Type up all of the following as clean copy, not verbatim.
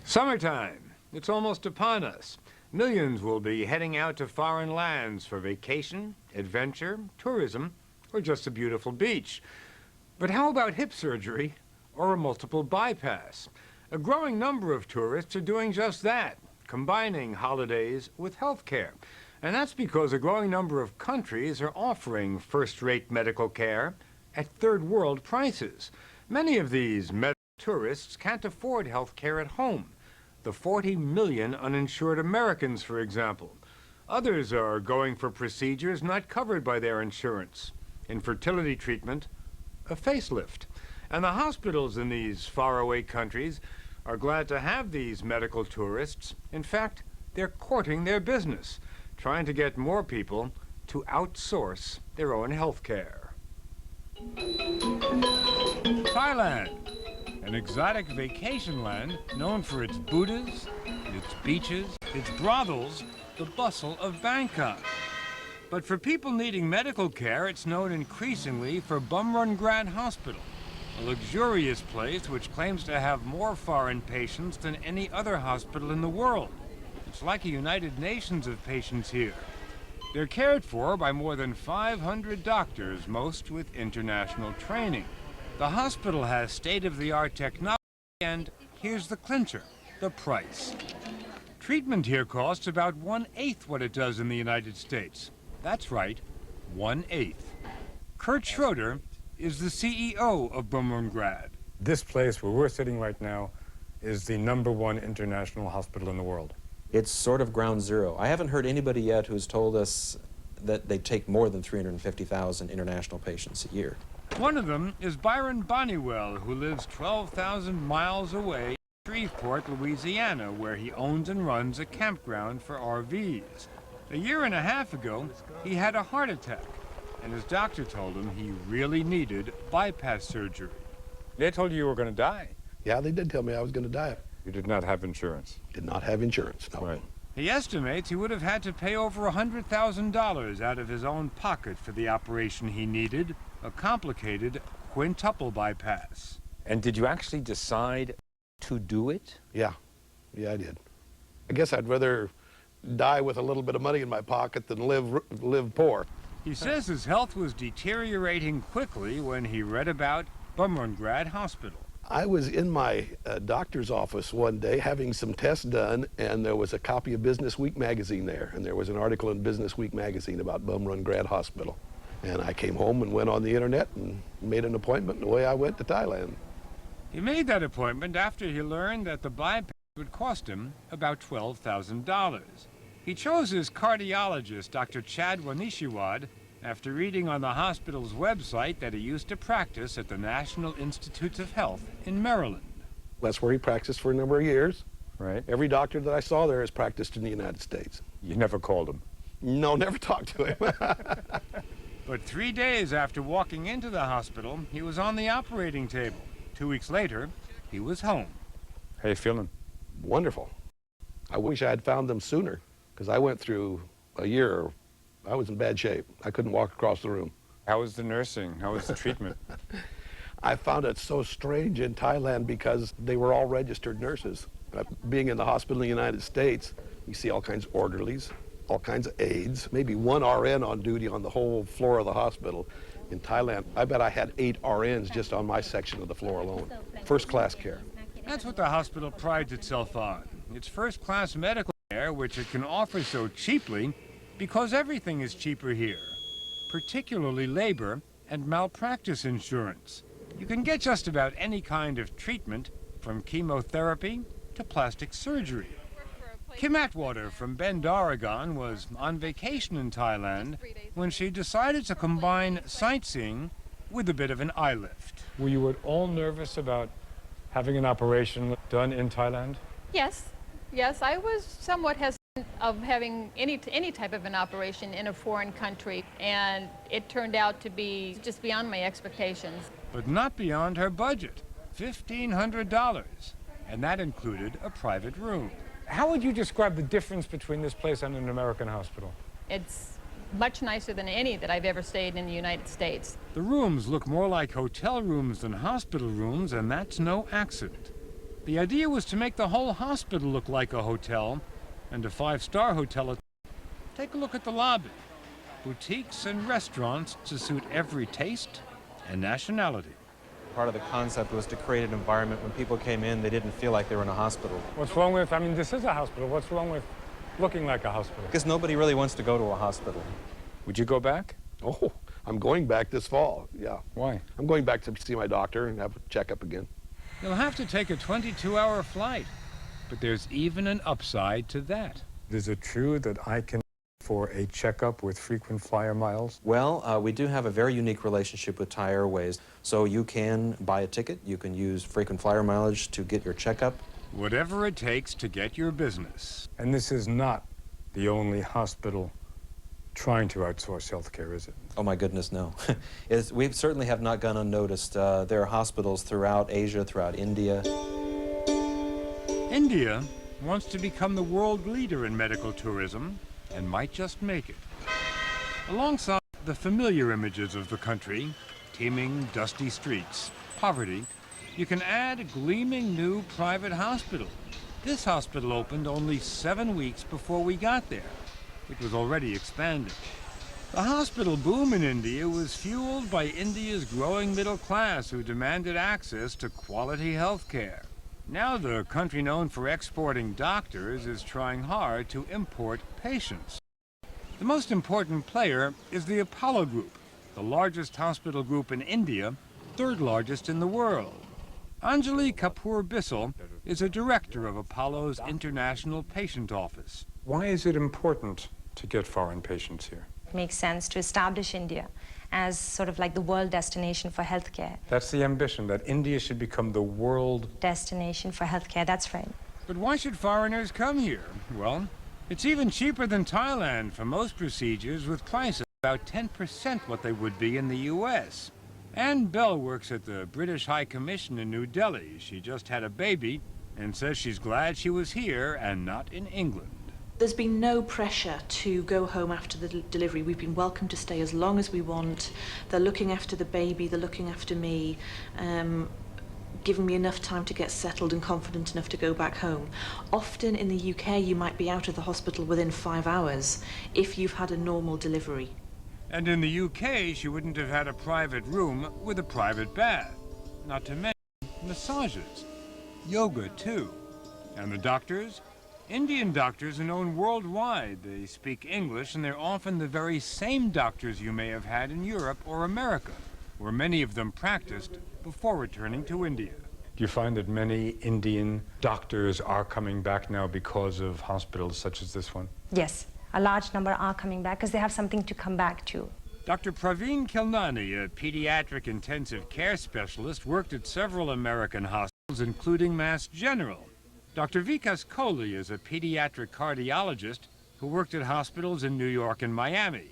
Summertime. It's almost upon us. Millions will be heading out to foreign lands for vacation, adventure, tourism, or just a beautiful beach. But how about hip surgery or a multiple bypass? A growing number of tourists are doing just that, combining holidays with health care. And that's because a growing number of countries are offering first-rate medical care at third-world prices. Many of these medical tourists can't afford health care at home. The 40 million uninsured Americans, for example. Others are going for procedures not covered by their insurance. Infertility treatment, a facelift. And the hospitals in these faraway countries are glad to have these medical tourists. In fact, they're courting their business, trying to get more people to outsource their own health care. Thailand, an exotic vacation land known for its Buddhas, its beaches, its brothels, the bustle of Bangkok. But for people needing medical care, it's known increasingly for Bumrungrad Hospital, a luxurious place which claims to have more foreign patients than any other hospital in the world. It's like a United Nations of patients here. They're cared for by more than 500 doctors, most with international training. The hospital has state-of-the-art technology, and here's the clincher, the price. Treatment here costs about 1/8 what it does in the United States. That's right, 1/8. Kurt Schroeder is the CEO of Bumrungrad. This place where we're sitting right now is the #1 international hospital in the world. It's sort of ground zero. I haven't heard anybody yet who's told us that they take more than 350,000 international patients a year. One of them is Byron Bonnywell, who lives 12,000 miles away in Shreveport, Louisiana, where he owns and runs a campground for RVs. A year and a half ago, he had a heart attack, and his doctor told him he really needed bypass surgery. They told you were going to die. Yeah, they did tell me I was going to die. You did not have insurance. Did not have insurance, no. Right. He estimates he would have had to pay over $100,000 out of his own pocket for the operation he needed, a complicated quintuple bypass. And did you actually decide to do it? Yeah, I did. I guess I'd rather die with a little bit of money in my pocket than live poor. He says his health was deteriorating quickly when he read about Bumrungrad Hospital. I was in my doctor's office one day having some tests done, and there was a copy of Business Week magazine there, and there was an article in Business Week magazine about Bumrungrad Hospital. And I came home and went on the internet and made an appointment, and away I went to Thailand. He made that appointment after he learned that the bypass would cost him about $12,000. He chose his cardiologist, Dr. Chad Wanishiwad, after reading on the hospital's website that he used to practice at the National Institutes of Health in Maryland. That's where he practiced for a number of years. Right. Every doctor that I saw there has practiced in the United States. You never called him? No, never talked to him. But 3 days after walking into the hospital, he was on the operating table. 2 weeks later, he was home. How you feeling? Wonderful. I wish I had found them sooner, because I went through a year. I was in bad shape. I couldn't walk across the room. How was the nursing? How was the treatment? I found it so strange in Thailand because they were all registered nurses. Being in the hospital in the United States, you see all kinds of orderlies, all kinds of aides, maybe one RN on duty on the whole floor of the hospital. In Thailand, I bet I had 8 RNs just on my section of the floor alone. First-class care. That's what the hospital prides itself on. It's first-class medical care, which it can offer so cheaply because everything is cheaper here, particularly labor and malpractice insurance. You can get just about any kind of treatment, from chemotherapy to plastic surgery. Kim Atwater from Bend, Oregon, was on vacation in Thailand when she decided to combine sightseeing with a bit of an eye lift. Were you at all nervous about having an operation done in Thailand? Yes, I was somewhat hesitant of having any type of an operation in a foreign country, and it turned out to be just beyond my expectations. But not beyond her budget, $1,500, and that included a private room. How would you describe the difference between this place and an American hospital? It's much nicer than any that I've ever stayed in the United States. The rooms look more like hotel rooms than hospital rooms, and that's no accident. The idea was to make the whole hospital look like a hotel, and a five-star hotel. Take a look at the lobby. Boutiques and restaurants to suit every taste and nationality. Part of the concept was to create an environment when people came in, they didn't feel like they were in a hospital. What's wrong with, I mean, this is a hospital. What's wrong with looking like a hospital? Because nobody really wants to go to a hospital. Would you go back? Oh, I'm going back this fall, yeah. Why? I'm going back to see my doctor and have a checkup again. You'll have to take a 22-hour flight. But there's even an upside to that. Is it true that I can for a checkup with frequent flyer miles? Well, we do have a very unique relationship with Thai Airways. So you can buy a ticket, you can use frequent flyer mileage to get your checkup. Whatever it takes to get your business. And this is not the only hospital trying to outsource healthcare, is it? Oh my goodness, no. We certainly have not gone unnoticed. There are hospitals throughout Asia, throughout India. India wants to become the world leader in medical tourism and might just make it. Alongside the familiar images of the country, teeming, dusty streets, poverty, you can add a gleaming new private hospital. This hospital opened only 7 weeks before we got there. It was already expanding. The hospital boom in India was fueled by India's growing middle class who demanded access to quality health care. Now the country known for exporting doctors is trying hard to import patients. The most important player is the Apollo Group, the largest hospital group in India, third largest in the world. Anjali Kapoor Bissell is a director of Apollo's International Patient Office. Why is it important to get foreign patients here? It makes sense to establish India as sort of like the world destination for healthcare. That's the ambition, that India should become the world Destination for healthcare, that's right. But why should foreigners come here? Well, it's even cheaper than Thailand for most procedures, with prices about 10% what they would be in the U.S. Anne Bell works at the British High Commission in New Delhi. She just had a baby and says she's glad she was here and not in England. There's been no pressure to go home after the delivery. We've been welcome to stay as long as we want. They're looking after the baby, they're looking after me, giving me enough time to get settled and confident enough to go back home. Often in the UK, you might be out of the hospital within 5 hours if you've had a normal delivery. And in the UK, she wouldn't have had a private room with a private bath. Not to mention massages, yoga too. And the doctors? Indian doctors are known worldwide. They speak English, and they're often the very same doctors you may have had in Europe or America, where many of them practiced before returning to India. Do you find that many Indian doctors are coming back now because of hospitals such as this one? Yes, a large number are coming back because they have something to come back to. Dr. Praveen Kilnani, a pediatric intensive care specialist, worked at several American hospitals, including Mass General. Dr. Vikas Kohli is a pediatric cardiologist who worked at hospitals in New York and Miami.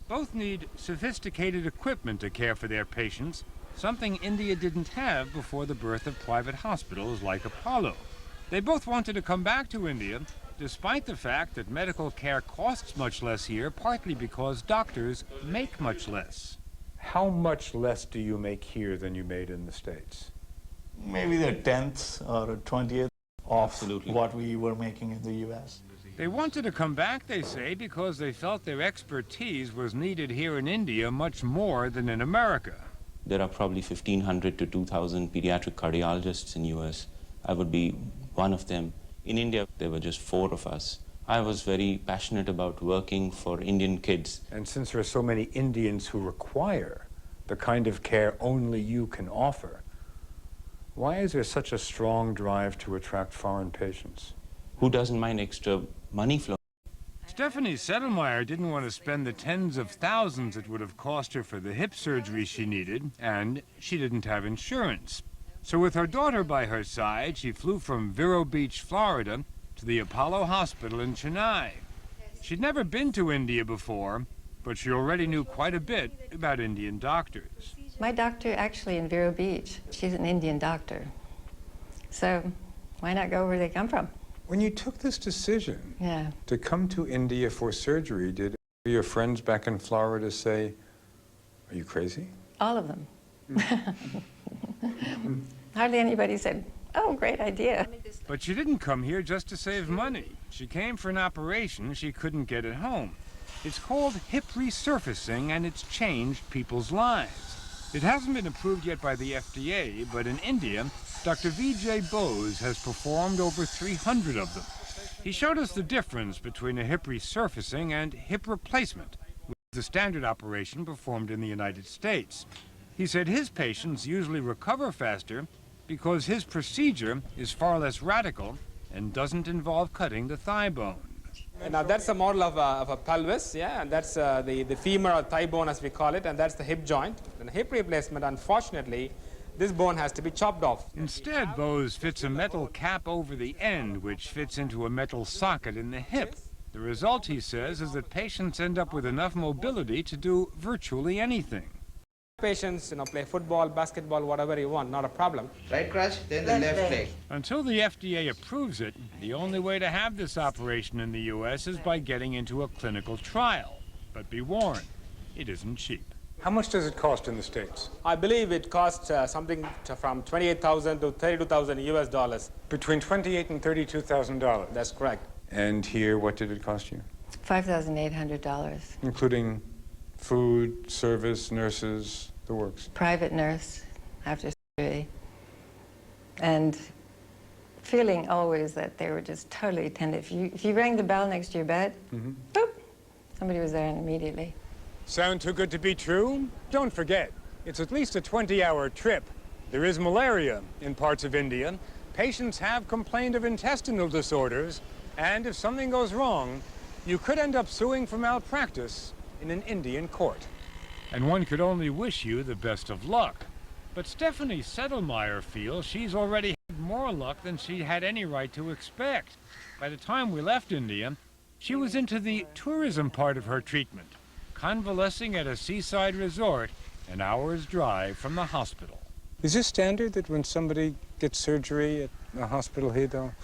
Both need sophisticated equipment to care for their patients, something India didn't have before the birth of private hospitals like Apollo. They both wanted to come back to India, despite the fact that medical care costs much less here, partly because doctors make much less. How much less do you make here than you made in the States? Maybe the 10th or 20th of what we were making in the U.S. They wanted to come back, they say, because they felt their expertise was needed here in India much more than in America. There are probably 1,500 to 2,000 pediatric cardiologists in U.S. I would be one of them. In India, there were just 4 of us. I was very passionate about working for Indian kids. And since there are so many Indians who require the kind of care only you can offer, why is there such a strong drive to attract foreign patients? Who doesn't mind extra money flowing? Stephanie Settlemeyer didn't want to spend the tens of thousands it would have cost her for the hip surgery she needed, and she didn't have insurance. So with her daughter by her side, she flew from Vero Beach, Florida, to the Apollo Hospital in Chennai. She'd never been to India before, but she already knew quite a bit about Indian doctors. My doctor actually in Vero Beach, she's an Indian doctor. So why not go where they come from? When you took this decision Yeah. to come to India for surgery, did your friends back in Florida say, "Are you crazy?" All of them. Hardly anybody said, oh, great idea. But she didn't come here just to save money. She came for an operation she couldn't get at home. It's called hip resurfacing, and it's changed people's lives. It hasn't been approved yet by the FDA, but in India, Dr. Vijay Bose has performed over 300 of them. He showed us the difference between a hip resurfacing and hip replacement, which is the standard operation performed in the United States. He said his patients usually recover faster because his procedure is far less radical and doesn't involve cutting the thigh bone. Now that's a model of a pelvis, yeah, and that's the femur or thigh bone as we call it, and that's the hip joint. And hip replacement, unfortunately, this bone has to be chopped off. Instead, Bose fits a metal cap over the end, which fits into a metal socket in the hip. The result, he says, is that patients end up with enough mobility to do virtually anything. Patients, play football, basketball, whatever you want, not a problem. Right crutch, then the left leg. Until the FDA approves it, the only way to have this operation in the U.S. is by getting into a clinical trial. But be warned, it isn't cheap. How much does it cost in the States? I believe it costs something from $28,000 to $32,000 US dollars. Between $28,000 and $32,000. That's correct. And here, what did it cost you? $5,800. Including food, service, nurses, the works. Private nurse after surgery. And feeling always that they were just totally attentive. If you rang the bell next to your bed, boop, somebody was there immediately. Sound too good to be true? Don't forget, it's at least a 20-hour trip. There is malaria in parts of India. Patients have complained of intestinal disorders, and if something goes wrong, you could end up suing for malpractice in an Indian court. And one could only wish you the best of luck. But Stephanie Settlemeyer feels she's already had more luck than she had any right to expect. By the time we left India, she was into the tourism part of her treatment, convalescing at a seaside resort an hour's drive from the hospital. Is this standard that when somebody gets surgery at a hospital here, they'll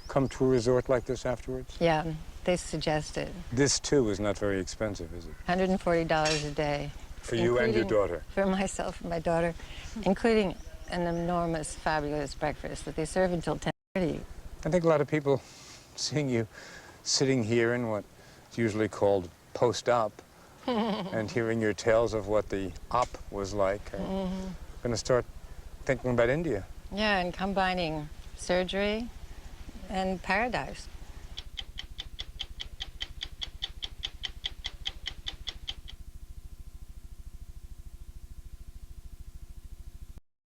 come to a resort like this afterwards? Yeah, they suggest it. This, too, is not very expensive, is it? $140 a day. For you and your daughter? For myself and my daughter, including an enormous, fabulous breakfast that they serve until 10:30. I think a lot of people seeing you sitting here in what's usually called post-op and hearing your tales of what the op was like are going to start thinking about India. Yeah, and combining surgery and paradise.